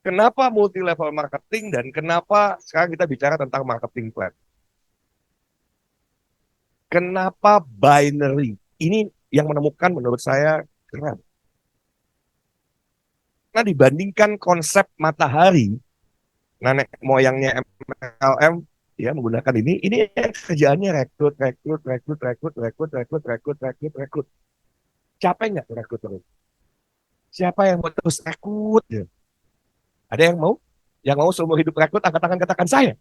Kenapa multi level marketing dan kenapa sekarang kita bicara tentang marketing plan? Kenapa binary? Ini yang menemukan menurut saya keren. Nah, dibandingkan konsep matahari, nenek moyangnya MLM ya menggunakan ini kerjaannya rekrut, rekrut, rekrut, rekrut, rekrut, rekrut, rekrut, rekrut, rekrut. Capek nggak rekrut terus? Siapa yang mau terus rekrut? Ya? Ada yang mau? Yang mau seumur hidup rekrut, angkat tangan katakan saya.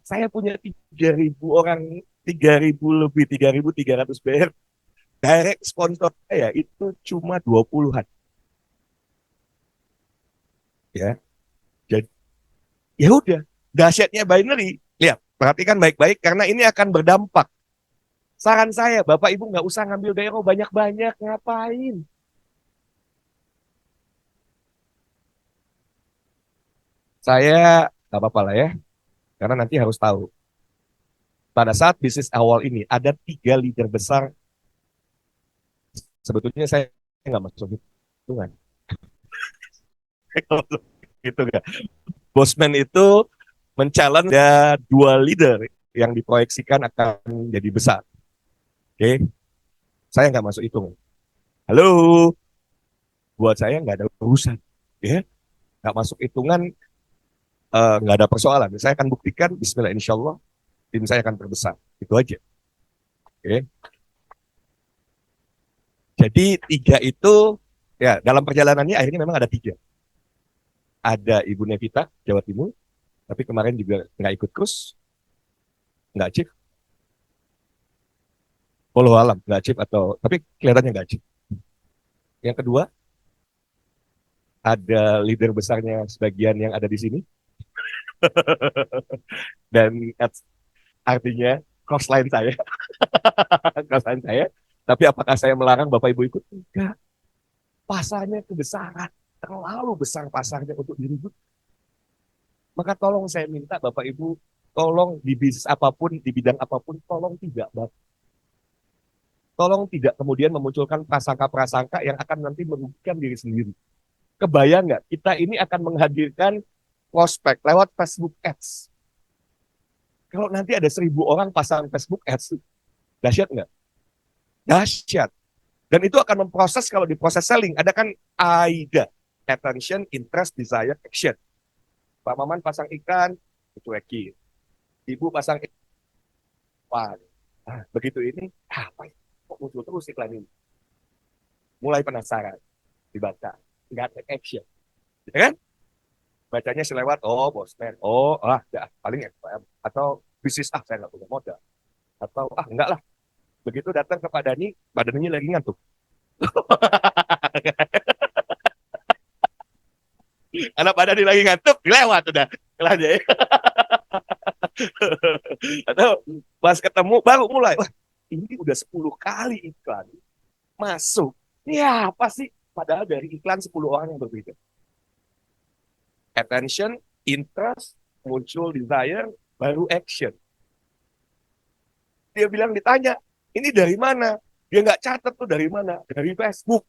Saya punya 3.000 orang, 3.000 lebih, 3.300 BR. Direct sponsor saya itu cuma 20-an. Ya, jadi ya udah. Dahsyatnya binary. Lihat, perhatikan baik-baik karena ini akan berdampak. Saran saya, Bapak Ibu nggak usah ngambil daerah banyak-banyak. Ngapain? Saya nggak apa-apa lah ya. Karena nanti harus tahu. Pada saat bisnis awal ini, ada 3 leader besar. Sebetulnya saya nggak masuk hitungan. Gitu nggak. Bosman itu mencalon ada 2 leader yang diproyeksikan akan jadi besar. Oke, okay? Saya nggak masuk hitung. Halo, buat saya nggak ada urusan. Ya, nggak masuk hitungan, nggak ada persoalan. Saya akan buktikan, Bismillah, insya Allah, tim saya akan terbesar. Itu aja. Oke. Okay? Jadi 3 itu, ya dalam perjalanannya akhirnya memang ada 3. Ada Ibu Nevita, Jawa Timur, tapi kemarin juga nggak ikut kurs, nggak chief. Walau alam, nggak chief atau, tapi kelihatannya nggak chief. Yang kedua, ada leader besarnya sebagian yang ada di sini. Dan artinya cross line saya, cross line saya. Tapi apakah saya melarang Bapak Ibu ikut? Enggak. Pasarnya kebesaran. Terlalu besar pasarnya untuk diribut. Maka tolong saya minta Bapak Ibu, tolong di bisnis apapun, di bidang apapun, tolong tidak, tolong tidak kemudian memunculkan prasangka-prasangka yang akan nanti merugikan diri sendiri. Kebayang nggak? Kita ini akan menghadirkan prospek lewat Facebook Ads. Kalau nanti ada 1.000 orang pasang Facebook Ads, dahsyat nggak? Dahsyat. Dan itu akan memproses, kalau di proses selling, ada kan AIDA, attention, interest, desire, action. Pak Maman pasang iklan, dicuekin. Ibu pasang iklan. Nah, begitu ini, apa ya? Kok muncul terus iklan ini? Mulai penasaran, dibaca. Nggak take action. Ya kan? Bacanya selewat, oh bosman, oh ya, paling FPM. Atau bisnis, saya nggak punya modal. Atau, enggak lah. Begitu datang ke Pak Dani, Pak Dani lagi ngantuk. Anak Pak Dani lagi ngantuk, lewat udah. Kelanya ya. Atau pas ketemu baru mulai. Wah, ini udah 10 kali iklan masuk. Ya, apa sih? Padahal dari iklan 10 orang yang berbeda. Attention, interest, muncul desire, baru action. Dia bilang ditanya, ini dari mana? Dia nggak catat tuh dari mana. Dari Facebook.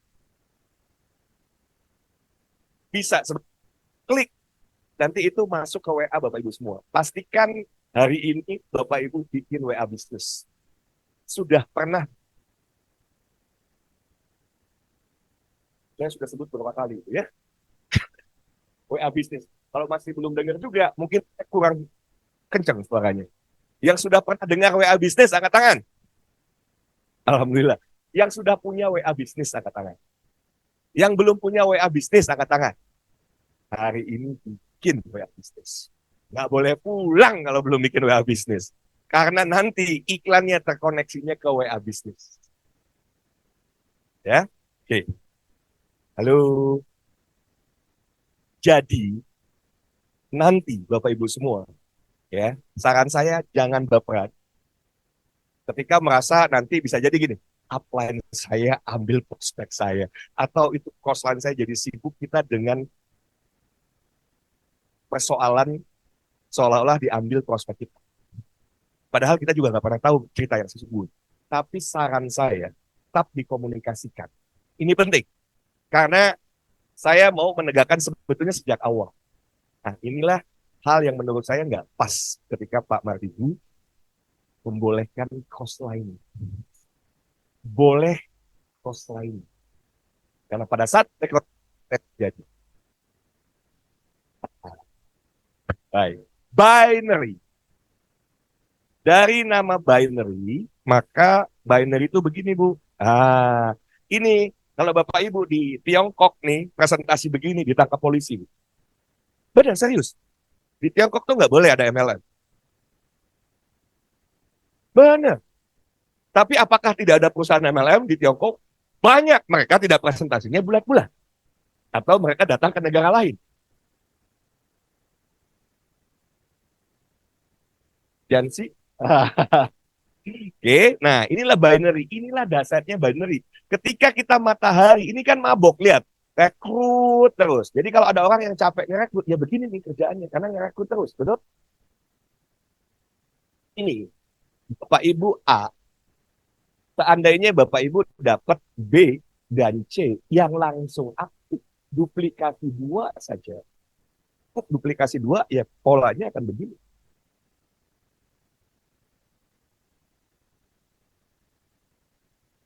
Bisa klik. Nanti itu masuk ke WA Bapak Ibu semua. Pastikan hari ini Bapak Ibu bikin WA bisnis. Sudah pernah, saya sudah sebut beberapa kali itu ya, WA bisnis. Kalau masih belum dengar juga, mungkin kurang kencang suaranya. Yang sudah pernah dengar WA bisnis, angkat tangan. Alhamdulillah. Yang sudah punya WA bisnis, angkat tangan. Yang belum punya WA bisnis, angkat tangan. Hari ini bikin WA bisnis. Nggak boleh pulang kalau belum bikin WA bisnis. Karena nanti iklannya terkoneksinya ke WA bisnis. Ya, oke. Halo. Jadi nanti Bapak Ibu semua, ya, saran saya jangan baperan. Ketika merasa nanti bisa jadi gini, upline saya ambil prospek saya, atau itu crossline saya jadi sibuk kita dengan persoalan seolah-olah diambil prospek kita. Padahal kita juga nggak pernah tahu cerita yang sesungguhnya. Tapi saran saya, tetap dikomunikasikan. Ini penting, karena saya mau menegakkan sebetulnya sejak awal. Nah, inilah hal yang menurut saya nggak pas ketika Pak Mardigu membolehkan cost line. Boleh cost line. Karena pada saat rekrut terjadi. Baik. Binary. Dari nama binary, maka binary itu begini, Bu. Ini kalau Bapak Ibu di Tiongkok nih, presentasi begini ditangkap polisi. Benar, serius. Di Tiongkok tuh nggak boleh ada MLM. Benar. Tapi apakah tidak ada perusahaan MLM di Tiongkok? Banyak. Mereka tidak presentasinya bulat-bulat. Atau mereka datang ke negara lain. Jansi. Oke, nah inilah binary, inilah dasarnya binary. Ketika kita matahari, ini kan mabok, lihat, rekrut terus. Jadi kalau ada orang yang capek ngerekrut, ya begini nih kerjaannya, karena ngerekrut terus, betul? Ini, Bapak Ibu A, seandainya Bapak Ibu dapat B dan C yang langsung aktif, duplikasi dua saja. Duplikasi dua, ya polanya akan begini.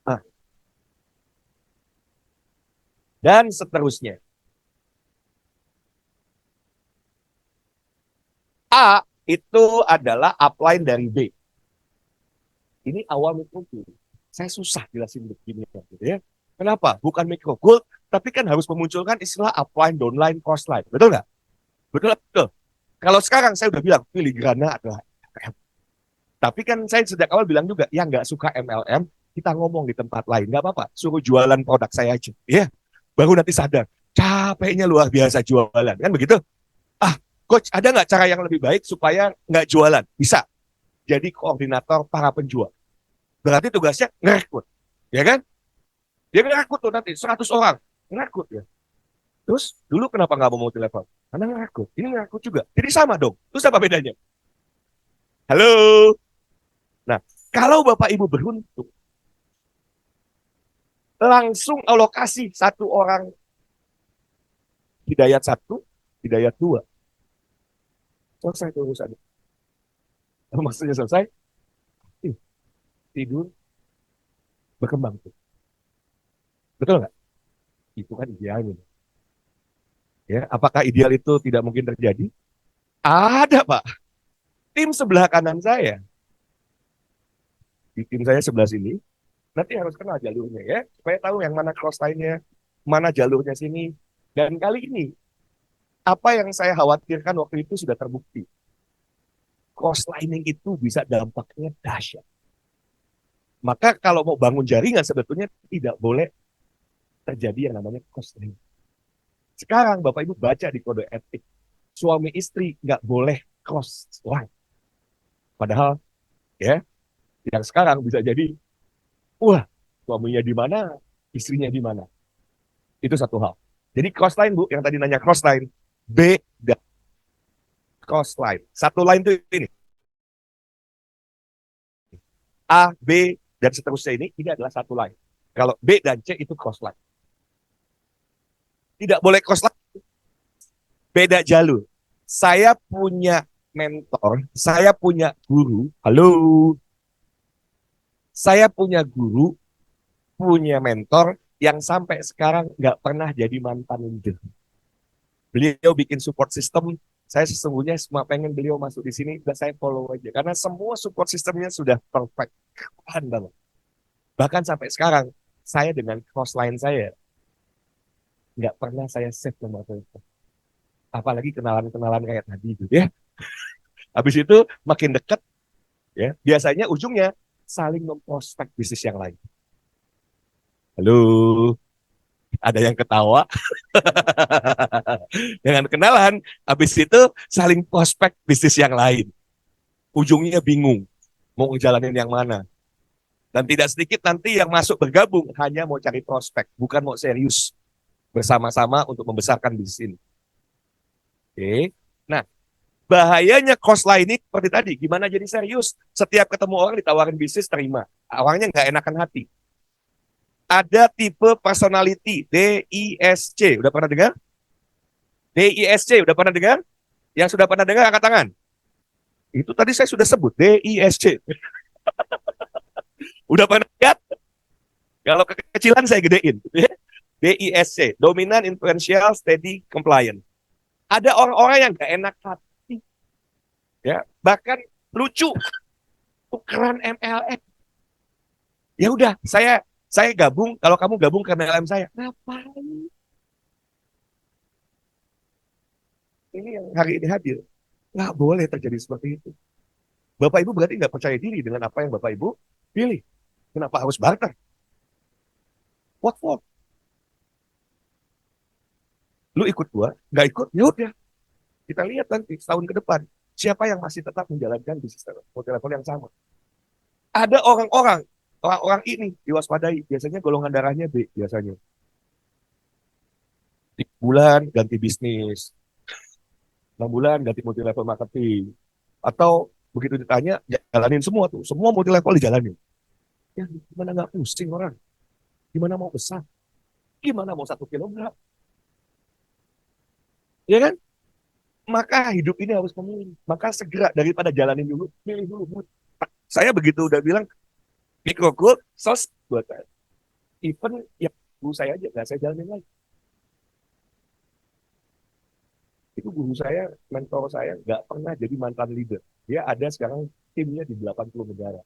Nah, dan seterusnya. A itu adalah upline dari B. Ini awal mikrogold. Saya susah jelasin begini gitu ya. Kenapa? Bukan mikrogold, tapi kan harus memunculkan istilah upline, downline, crossline. Betul nggak? Betul, betul. Kalau sekarang saya udah bilang filigrana adalah MLM. Tapi kan saya sejak awal bilang juga, yang nggak suka MLM, kita ngomong di tempat lain. Nggak apa-apa, suruh jualan produk saya aja. Ya, baru nanti sadar, capeknya luar biasa jualan. Kan begitu? Ah, coach, ada nggak cara yang lebih baik supaya nggak jualan? Bisa. Jadi koordinator para penjual. Berarti tugasnya ngerekrut. Ya kan? Dia ngerekrut tuh nanti 100 orang. Ngerekrut ya. Terus dulu kenapa nggak mau multi level? Karena ngerekrut. Ini ngerekrut juga. Jadi sama dong. Terus apa bedanya? Halo. Nah, kalau Bapak Ibu beruntung, langsung alokasi satu orang hidayat satu, hidayat dua. Selesai tuh urusannya. Maksudnya selesai, tidur, berkembang tuh. Betul nggak? Itu kan idealnya. Ya, apakah ideal itu tidak mungkin terjadi? Ada, Pak. Tim sebelah kanan saya, di tim saya sebelah sini, nanti harus kenal jalurnya ya, supaya tahu yang mana cross line-nya, mana jalurnya sini. Dan kali ini, apa yang saya khawatirkan waktu itu sudah terbukti. Cross lining itu bisa dampaknya dahsyat. Maka kalau mau bangun jaringan sebetulnya tidak boleh terjadi yang namanya cross lining. Sekarang Bapak Ibu baca di kode etik, suami istri nggak boleh cross line. Padahal ya, yang sekarang bisa jadi, wah, suaminya di mana, istrinya di mana. Itu satu hal. Jadi cross line, Bu, yang tadi nanya cross line, B dan cross line. Satu line itu ini. A, B, dan seterusnya ini adalah satu line. Kalau B dan C itu cross line. Tidak boleh cross line, beda jalur. Saya punya mentor, saya punya guru, halo, saya punya guru, punya mentor yang sampai sekarang nggak pernah jadi mantan leader. Beliau bikin support system, saya sesungguhnya semua pengen beliau masuk di sini, dan saya follow aja. Karena semua support systemnya sudah perfect. Keren banget. Bahkan sampai sekarang, saya dengan crossline saya, nggak pernah saya save nomor telepon. Apalagi kenalan-kenalan kayak tadi gitu ya. Habis itu makin dekat, ya biasanya ujungnya saling memprospek bisnis yang lain. Halo, ada yang ketawa. Dengan kenalan, habis itu saling prospek bisnis yang lain. Ujungnya bingung, mau ngejalanin yang mana. Dan tidak sedikit nanti yang masuk bergabung hanya mau cari prospek, bukan mau serius bersama-sama untuk membesarkan bisnis ini. Oke. Nah, bahayanya cost line ini seperti tadi, gimana jadi serius? Setiap ketemu orang ditawarin bisnis, terima. Awalnya nggak enakan hati. Ada tipe personality, DISC. Udah pernah dengar? DISC, udah pernah dengar? Yang sudah pernah dengar, angkat tangan. Itu tadi saya sudah sebut, DISC. Udah pernah lihat? Kalau kekecilan saya gedein. DISC, Dominant Influential Steady Compliant. Ada orang-orang yang gak enak hati. Ya, bahkan lucu. Tukeran MLM. Ya udah, saya gabung, kalau kamu gabung ke MLM saya. Ngapain? Ini yang hari ini hadir. Nggak boleh terjadi seperti itu. Bapak Ibu berarti nggak percaya diri dengan apa yang Bapak Ibu pilih. Kenapa harus barter? What for? Lu ikut gua, nggak ikut, ya udah. Kita lihat nanti setahun ke depan siapa yang masih tetap menjalankan bisnis level yang sama. Ada orang-orang ini diwaspadai. Biasanya golongan darahnya B biasanya. Di bulan ganti bisnis, 6 bulan ganti multi level marketing, atau begitu ditanya jalanin semua tuh, semua multi level dijalanin. Ya gimana nggak pusing orang? Gimana mau besar? Gimana mau 1 kilogram? Ya kan? Maka hidup ini harus memilih. Maka segera daripada jalanin dulu, pilih dulu. Saya begitu udah bilang micro goal, sos buat saya. Even ya guru saya aja nggak saya jalanin lagi. Itu guru saya, mentor saya nggak pernah jadi mantan leader. Dia ada sekarang timnya di 80 negara.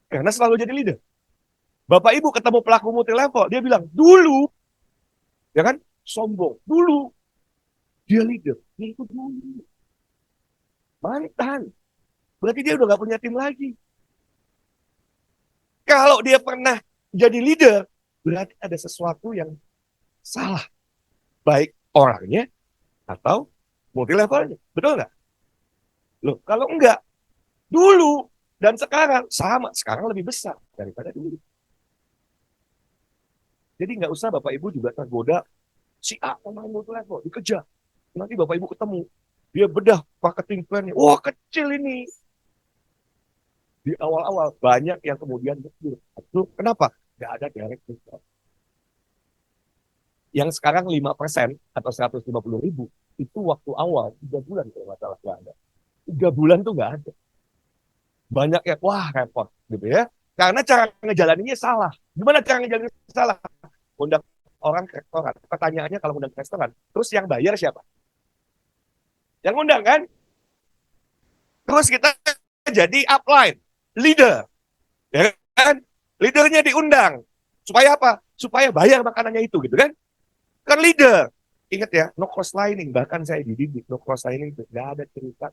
Karena selalu jadi leader. Bapak Ibu ketemu pelaku multi level, dia bilang, dulu, ya kan, sombong. Dulu, dia leader. Dia itu dulu. Mantan. Berarti dia udah gak punya tim lagi. Kalau dia pernah jadi leader, berarti ada sesuatu yang salah. Baik orangnya atau multi levelnya. Betul nggak? Loh, kalau enggak, dulu dan sekarang sama. Sekarang lebih besar daripada dulu. Jadi nggak usah Bapak Ibu juga tergoda si A pemain multi level, dikejar. Nanti Bapak Ibu ketemu, dia bedah marketing plan-nya. Wah, kecil ini. Di awal-awal banyak yang kemudian mundur. Itu kenapa? Nggak ada direct result. Yang sekarang 5% atau 150.000 itu waktu awal 3 bulan kalau nggak salah nggak ada. 3 bulan tuh nggak ada. Banyak yang wah repot gitu ya. Karena cara ngejalaninnya salah. Gimana cara ngejalaninnya salah? Undang orang ke restoran. Pertanyaannya kalau undang ke restoran, terus yang bayar siapa? Yang undang kan? Terus kita jadi upline, leader, ya kan? Leadernya diundang. Supaya apa? Supaya bayar makanannya itu gitu kan? Kan leader. Ingat ya, no cross lining. Bahkan saya dididik, no cross lining itu nggak ada cerita.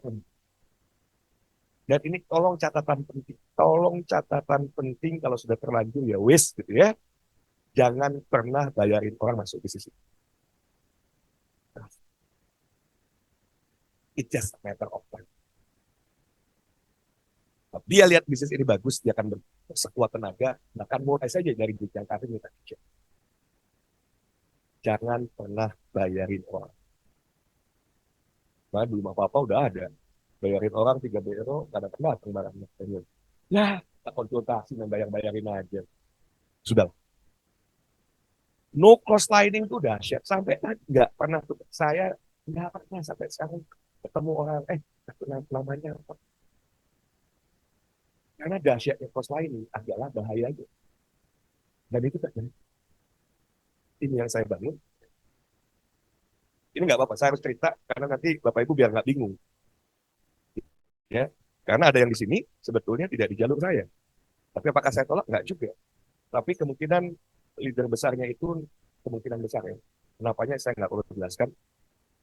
Dan ini tolong catatan penting. Tolong catatan penting kalau sudah terlanjur ya wis gitu ya. Jangan pernah bayarin orang masuk bisnis itu. It's just a matter of time. Dia lihat bisnis ini bagus, dia akan bersekuat tenaga, bahkan mulai saja dari jenjang karir kita. Jangan pernah bayarin orang. Nah, di rumah papa udah ada. Bayarin orang 3 euro, kadang-kadang datang barangnya. Ya, tak konsultasi dan bayar-bayarin aja. Sudah. No cost sliding tuh dahsyat. Sampai nggak pernah tuh. Saya nggak pernah sampai sekarang ketemu orang, namanya apa? Karena dahsyatnya cost sliding adalah bahayanya. Dan itu terjadi. Ini yang saya bangun. Ini nggak apa-apa, saya harus cerita karena nanti Bapak Ibu biar nggak bingung. Ya, karena ada yang di sini sebetulnya tidak di jalur saya. Tapi apakah saya tolak? Nggak juga. Tapi kemungkinan leader besarnya itu kemungkinan besar ya. Kenapanya saya nggak perlu jelaskan.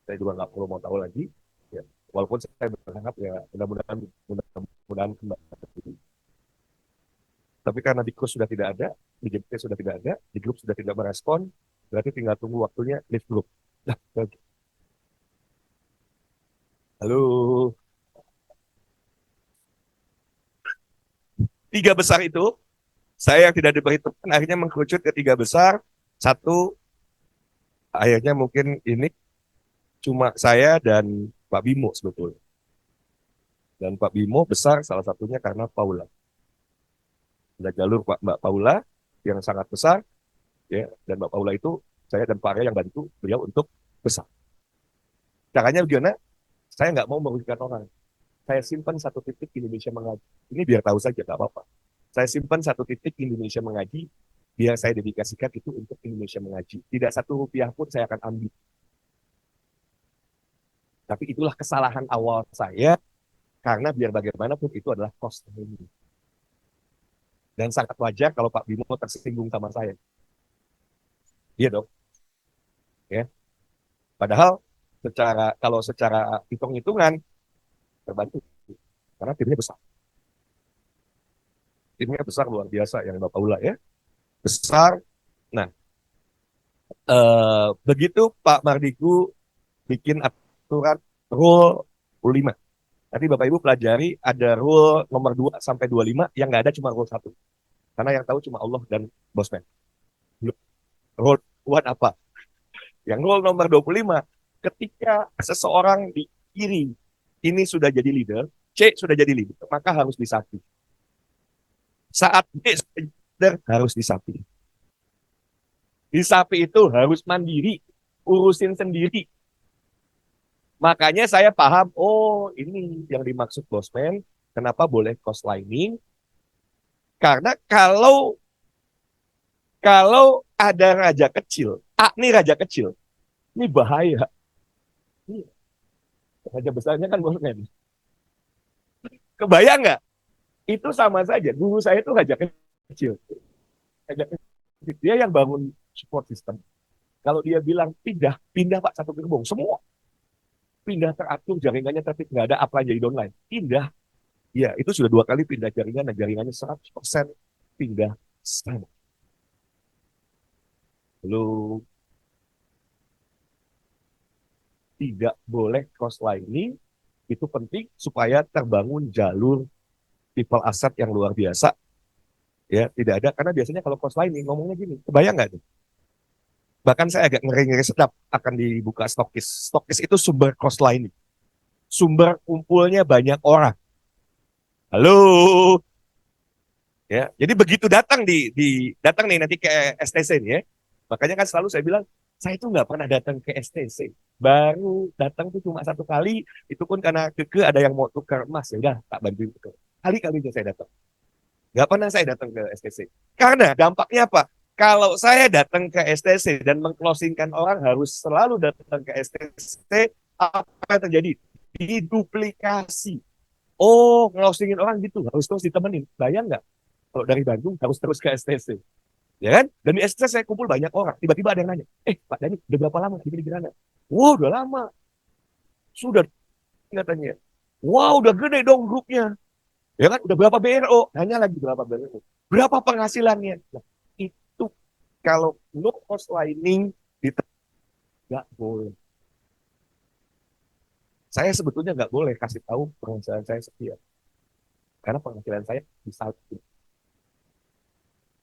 Saya juga nggak perlu mau tahu lagi. Ya, walaupun saya berharap ya mudah-mudahan kembali. Tapi karena di kurs sudah tidak ada, di JPT sudah tidak ada, di grup sudah tidak merespon, berarti tinggal tunggu waktunya leave group. Nah, halo. 3 besar itu, saya yang tidak diperhitungkan akhirnya mengkerucut ke 3 besar. Satu, akhirnya mungkin ini cuma saya dan Pak Bimo sebetulnya. Dan Pak Bimo besar salah satunya karena Paula. Ada jalur Mbak Paula yang sangat besar, ya, dan Mbak Paula itu saya dan Pak Arya yang bantu beliau untuk besar. Caranya gimana? Saya nggak mau merugikan orang. Saya simpan satu titik Indonesia mengaji. Ini biar tahu saja, nggak apa-apa. Saya simpan satu titik Indonesia mengaji, biar saya dedikasikan itu untuk Indonesia mengaji. Tidak satu rupiah pun saya akan ambil. Tapi itulah kesalahan awal saya, karena biar bagaimanapun itu adalah cost ini. Dan sangat wajar kalau Pak Bimo tersinggung sama saya. Iya dong. Ya. Padahal kalau secara hitung-hitungan terbantu. Karena timnya besar. Timnya besar luar biasa yang Bapak Ula ya. Besar. Nah, begitu Pak Mardigu bikin aturan rule 5. Nanti Bapak Ibu pelajari ada rule nomor 2 sampai 25 yang nggak ada cuma rule 1. Karena yang tahu cuma Allah dan Bosman. Rule 1 apa? Yang rule nomor 25, ketika seseorang di kiri ini sudah jadi leader, C sudah jadi leader, maka harus disapi. Saat B sudah leader, harus disapi. Disapi itu harus mandiri, urusin sendiri. Makanya saya paham, oh ini yang dimaksud Bosman, kenapa boleh cost lining? Karena kalau ada raja kecil, ini raja kecil, ini bahaya. Ini raja besarnya kan Bosman. Kebayang nggak? Itu sama saja. Guru saya itu raja kecil. Raja kecil. Dia yang bangun support system. Kalau dia bilang pindah, pindah Pak satu gerbong. Semua pindah teratur, jaringannya tertib, nggak ada apa jadi downline. Pindah. Ya, itu sudah 2 kali pindah jaringan, dan jaringannya 100% pindah sama. Lalu tidak boleh cross lining, itu penting supaya terbangun jalur people asset yang luar biasa. Ya, tidak ada, karena biasanya kalau cross lining ngomongnya gini, kebayang nggak tuh? Bahkan saya agak ngeri-ngeri sedap akan dibuka stokis. Stokis itu sumber cross lining. Sumber kumpulnya banyak orang. Halo, ya. Jadi begitu datang nih nanti ke STC nih ya. Makanya kan selalu saya bilang saya itu nggak pernah datang ke STC. Baru datang tuh cuma 1 kali. Itu pun karena ada yang mau tukar emas, ya udah tak bantuin tukar. Kali-kali saya datang. Nggak pernah saya datang ke STC. Karena dampaknya apa? Kalau saya datang ke STC dan mengclosingkan orang harus selalu datang ke STC, apa yang terjadi? Diduplikasi. Oh, ngelosingin orang gitu, harus terus ditemenin. Bayang nggak? Kalau dari Bandung harus terus ke STC. Ya kan? Dan di STC saya kumpul banyak orang. Tiba-tiba ada yang nanya, Pak Dhani, udah berapa lama ini di Gerana? Wow, udah lama. Sudah, katanya. Wow, udah gede dong grupnya. Ya kan? Udah berapa BRO? Nanya lagi berapa BRO. Berapa penghasilannya? Nah, itu kalau no cost lining, nggak boleh. Saya sebetulnya nggak boleh kasih tahu penghasilan saya sekian. Karena penghasilan saya disalib.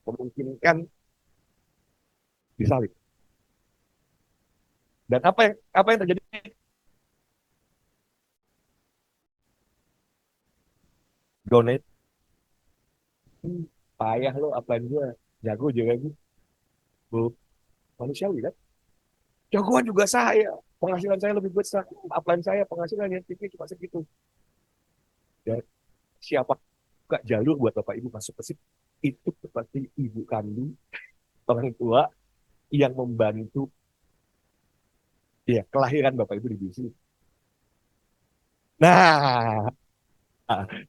Memungkinkan disalib. Dan apa yang terjadi? Donate. Payah lo, apaan gue. Jago juga gue. Manusiawi kan? Jagoan juga saya. Penghasilan saya lebih besar. Apaan saya penghasilannya tinggi cuma segitu. Dan siapa buka jalur buat Bapak Ibu masuk ke situ? Itu seperti ibu kandung, orang tua yang membantu ya kelahiran Bapak Ibu di sini. Nah,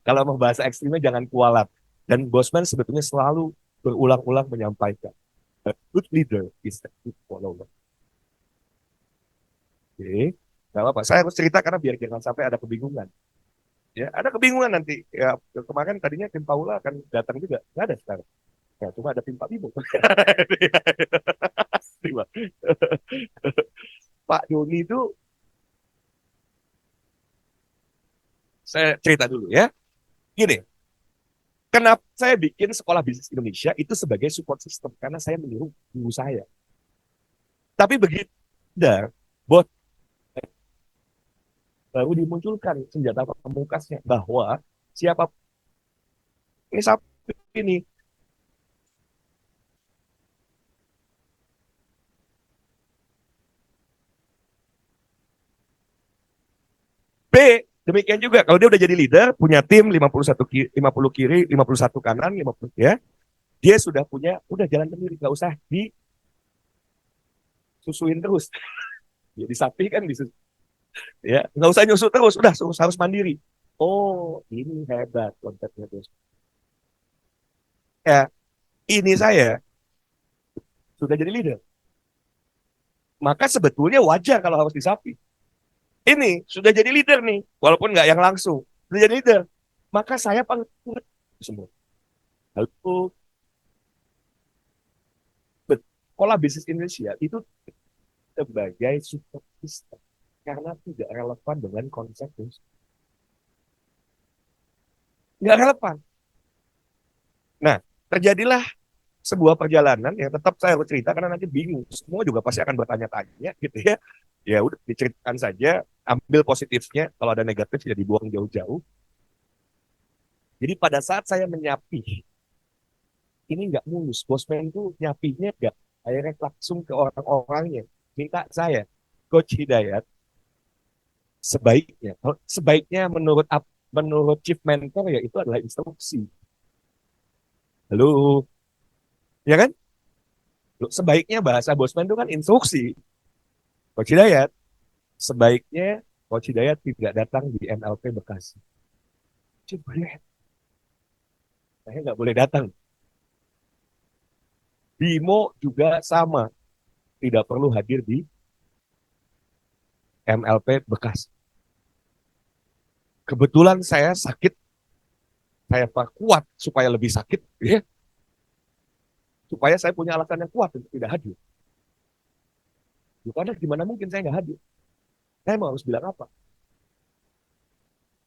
kalau mau bahasa ekstrimnya jangan kualat. Dan Bosman sebetulnya selalu berulang-ulang menyampaikan, a good leader is a good follower. Oke, nggak apa-apa. Saya harus cerita karena biar jangan sampai ada kebingungan. Ya, ada kebingungan nanti. Ya, kemarin tadinya tim Paula akan datang juga, nggak ada sekarang. Ya, cuma ada tim Pak Bimo. Pak Doni itu, saya cerita dulu ya. Gini, kenapa saya bikin sekolah bisnis Indonesia itu sebagai support system? Karena saya meniru guru saya. Tapi begitu, bot baru dimunculkan senjata pamungkasnya bahwa siapa ini B, demikian juga kalau dia udah jadi leader, punya tim 50 kiri, 51 kanan, 50 ya, dia sudah punya, udah jalan sendiri, nggak usah disusuin terus. Jadi sapi kan disus, ya nggak usah nyusu terus, udah harus mandiri. Oh, ini hebat konsepnya terus. Ya, ini saya sudah jadi leader. Maka sebetulnya wajar kalau harus disapi. Ini sudah jadi leader nih, walaupun nggak yang langsung, sudah jadi leader. Maka saya panggil semua. Halo, sekolah bisnis Indonesia itu sebagai support system karena tidak relevan dengan konsep bisnis. Nggak relevan. Nah, terjadilah sebuah perjalanan yang tetap saya harus cerita karena nanti bingung. Semua juga pasti akan bertanya-tanya gitu ya. Ya udah diceritakan saja, ambil positifnya, kalau ada negatif ya dibuang jauh-jauh. Jadi pada saat saya menyapi, ini nggak mulus. Bosman itu nyapinya nggak akhirnya langsung ke orang-orangnya. Minta saya, Coach Hidayat, sebaiknya menurut Chief Mentor ya itu adalah instruksi. Halo, ya kan? Loh, sebaiknya bahasa Bosman itu kan instruksi. Coach Hidayat, sebaiknya Coach Hidayat tidak datang di MLP Bekasi. Coba, saya nggak boleh datang. Bimo juga sama, tidak perlu hadir di MLP Bekasi. Kebetulan saya sakit, saya perkuat supaya lebih sakit, ya, supaya saya punya alasan yang kuat untuk tidak hadir. Karena gimana mungkin saya nggak hadir? Saya mau harus bilang apa?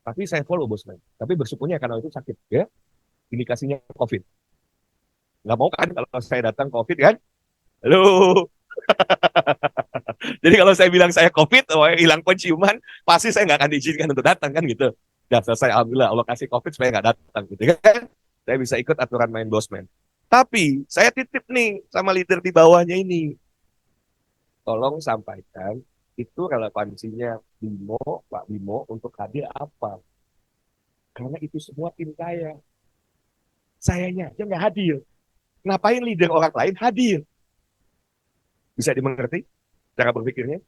Tapi saya follow bos saya. Tapi bersyukurnya karena itu sakit, ya. Indikasinya COVID. Nggak mau kan kalau saya datang COVID kan? Halo. Jadi kalau saya bilang saya COVID, oh, hilang penciuman, pasti saya nggak akan diizinkan untuk datang kan gitu. Dan selesai, alhamdulillah Allah kasih COVID supaya nggak datang gitu kan. Saya bisa ikut aturan main bosman. Tapi saya titip nih sama leader di bawahnya ini. Tolong sampaikan itu relevansinya Bimo, Pak Bimo untuk hadir apa? Karena itu semua tim saya. Sayanya aja nggak hadir. Ngapain leader orang lain hadir? Bisa dimengerti cara berpikirnya?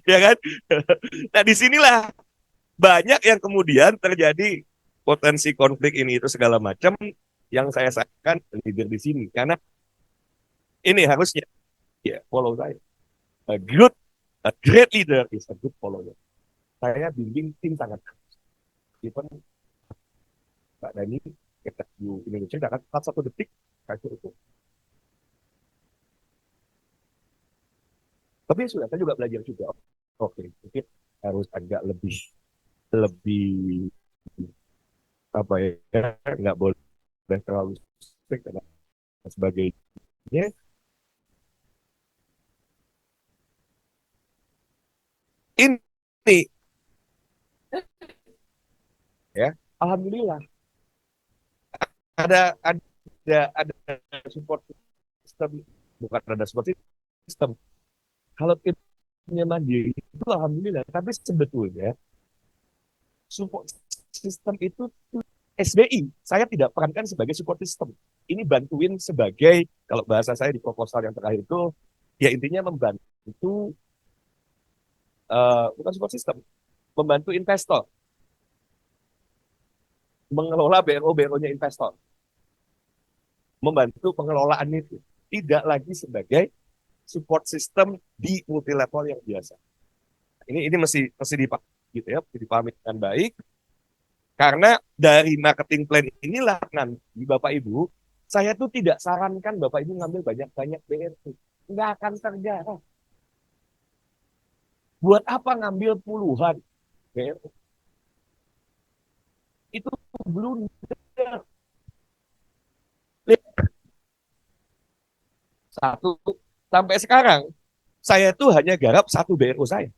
Ya kan? Nah, disinilah banyak yang kemudian terjadi potensi konflik ini itu segala macam yang saya sampaikan leader di sini. Karena ini harusnya ya follow saya. A good, a great leader is a good follower. Saya bimbing tim sangat. Even Pak Dani kita di Indonesia akan 1 detik kasih itu. Tapi sudah saya juga belajar juga. Oke, mungkin harus agak lebih lebih apa ya, nggak boleh terlalu strict dan sebagainya. Ini ya, alhamdulillah ada support system, bukan ada support system. Kalau timnya mandiri itu alhamdulillah, tapi sebetulnya support system itu SBI saya tidak perankan sebagai support system. Ini bantuin sebagai, kalau bahasa saya di proposal yang terakhir itu ya intinya membantu, bukan support system, membantu investor mengelola BRO-BRO-nya investor, membantu pengelolaan itu, tidak lagi sebagai support system di multi level yang biasa. Ini mesti gitu ya, dipahami dengan baik. Karena dari marketing plan inilah nanti Bapak Ibu, saya tuh tidak sarankan Bapak Ibu ngambil banyak-banyak BRO. Nggak akan terjadi. Buat apa ngambil puluhan BRO? Itu blunder. Satu, sampai sekarang, saya tuh hanya garap 1 BRO saya.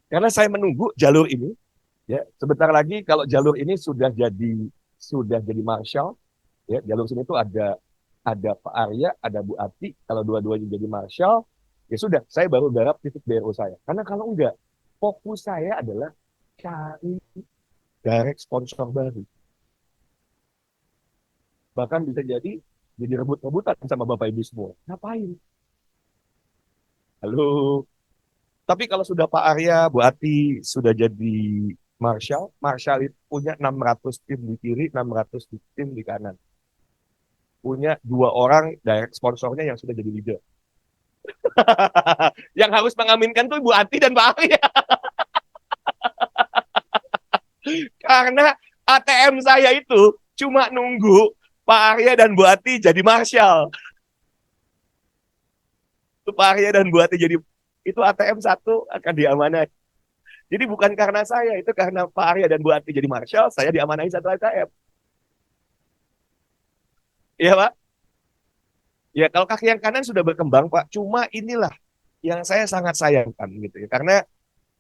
Karena saya menunggu jalur ini, ya sebentar lagi kalau jalur ini sudah jadi Marshall, ya jalur sini itu ada Pak Arya, ada Bu Ati, kalau dua-duanya jadi marshal, ya sudah, saya baru garap titik BRO saya. Karena kalau enggak, fokus saya adalah cari direct sponsor baru. Bahkan bisa jadi rebut-rebutan sama Bapak Ibu semua. Ngapain? Halo. Tapi kalau sudah Pak Arya, Bu Ati sudah jadi marshal, marshal itu punya 600 tim di kiri, 600 tim di kanan. Punya dua orang direct sponsornya yang sudah jadi leader. Yang harus mengaminkan tuh Bu Ati dan Pak Arya. Karena ATM saya itu cuma nunggu Pak Arya dan Bu Ati jadi marshal. Itu Pak Arya dan Bu Ati jadi itu ATM satu akan diamanai. Jadi bukan karena saya, itu karena Pak Arya dan Bu Ati jadi marshal, saya diamanai satu ATM. Iya Pak? Ya kalau kaki yang kanan sudah berkembang Pak, cuma inilah yang saya sangat sayangkan gitu ya. Karena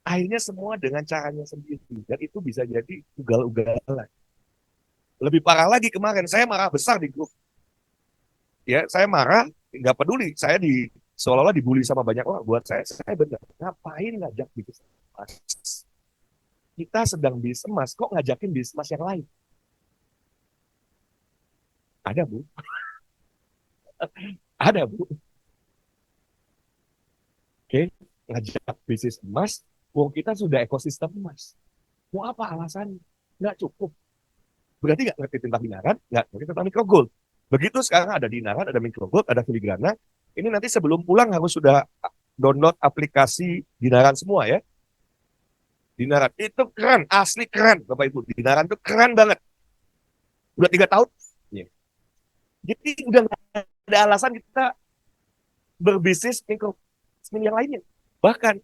akhirnya semua dengan caranya sendiri. Dan itu bisa jadi ugal-ugalan. Lebih parah lagi kemarin, saya marah besar di grup. Ya, saya marah, nggak peduli. Saya seolah-olah dibully sama banyak orang. Buat saya benar. Ngapain ngajak bisnis emas? Kita sedang bisnis emas, kok ngajakin bisnis emas yang lain? Ada Bu, ada Bu. Oke, ngajak bisnis emas, wong kita sudah ekosistem emas. Mau apa alasannya? Nggak cukup. Berarti nggak ngerti tentang dinaran, nggak ngerti tentang micro gold. Begitu sekarang ada dinaran, ada micro gold, ada filigrana. Ini nanti sebelum pulang harus sudah download aplikasi dinaran semua ya. Dinaran itu keren, asli keren, Bapak Ibu. Dinaran itu keren banget. Udah 3 tahun. Ya. Jadi udah nggak ada alasan kita berbisnis micro yang lainnya. Bahkan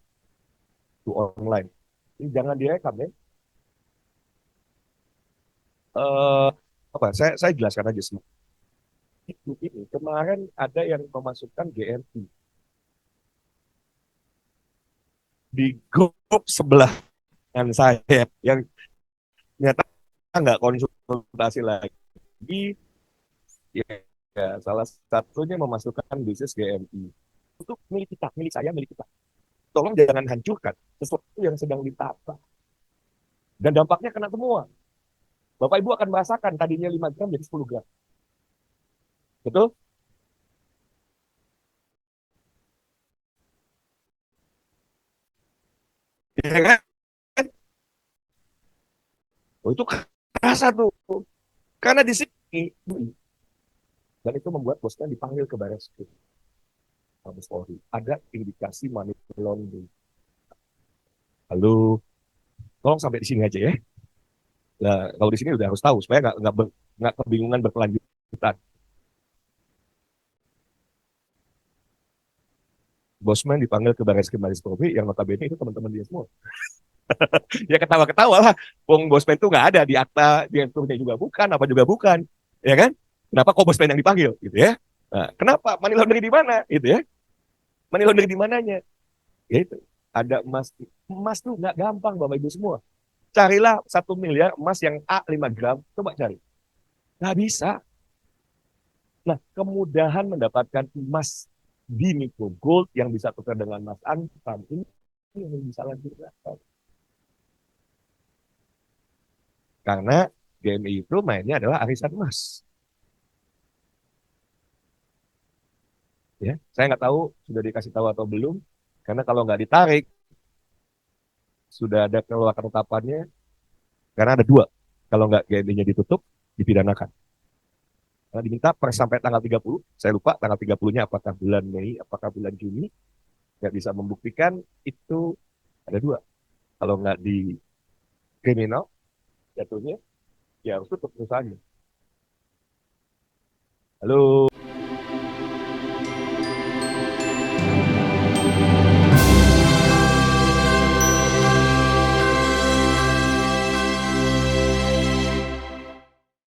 itu online. Ini jangan direkam ya. Eh, apa? Saya jelaskan aja semua. Ini kemarin ada yang memasukkan GRT di grup sebelah dengan saya yang nyata nggak konsultasi lagi ya, ya salah satunya memasukkan bisnis GMI itu milik kita, milik saya, milik kita. Tolong jangan hancurkan sesuatu yang sedang ditata dan dampaknya kena semua. Bapak Ibu akan merasakan tadinya 5 gram jadi 10 gram. Betul? Ya kan? Oh, itu kerasa tuh. Karena di sini dan itu membuat bosnya dipanggil ke Baris Krim, Mabes Polri. Ada indikasi money laundering. Halo, tolong sampai di sini aja ya. Nah, kalau di sini udah harus tahu supaya nggak kebingungan berkelanjutan. Bosman dipanggil ke Baris Krim Mabes Polri yang notabene itu teman-teman dia semua. Ya ketawa-ketawa lah. Wong Bosman itu nggak ada di akta direkturnya juga bukan, apa juga bukan, ya kan? Kenapa kok Bosman yang dipanggil, gitu ya? Nah, kenapa? Money laundering di mana, gitu ya? Money laundering di mananya? Ya itu. Ada emas. Emas tuh nggak gampang, Bapak Ibu semua. Carilah 1 miliar emas yang A 5 gram, coba cari. Nggak bisa. Nah, kemudahan mendapatkan emas di Miko Gold yang bisa tukar dengan Mas Antam ini yang bisa lanjutkan. Karena GMI itu mainnya adalah arisan emas. Ya, saya nggak tahu sudah dikasih tahu atau belum. Karena kalau nggak ditarik, sudah ada keluar ketetapannya. Karena ada dua. Kalau nggak GMI-nya ditutup, dipidanakan. Karena diminta per sampai tanggal 30, saya lupa tanggal 30-nya apakah bulan Mei, apakah bulan Juni, nggak bisa membuktikan itu ada dua. Kalau nggak di kriminal, jatuhnya ya harus tutup perusahaannya. Halo.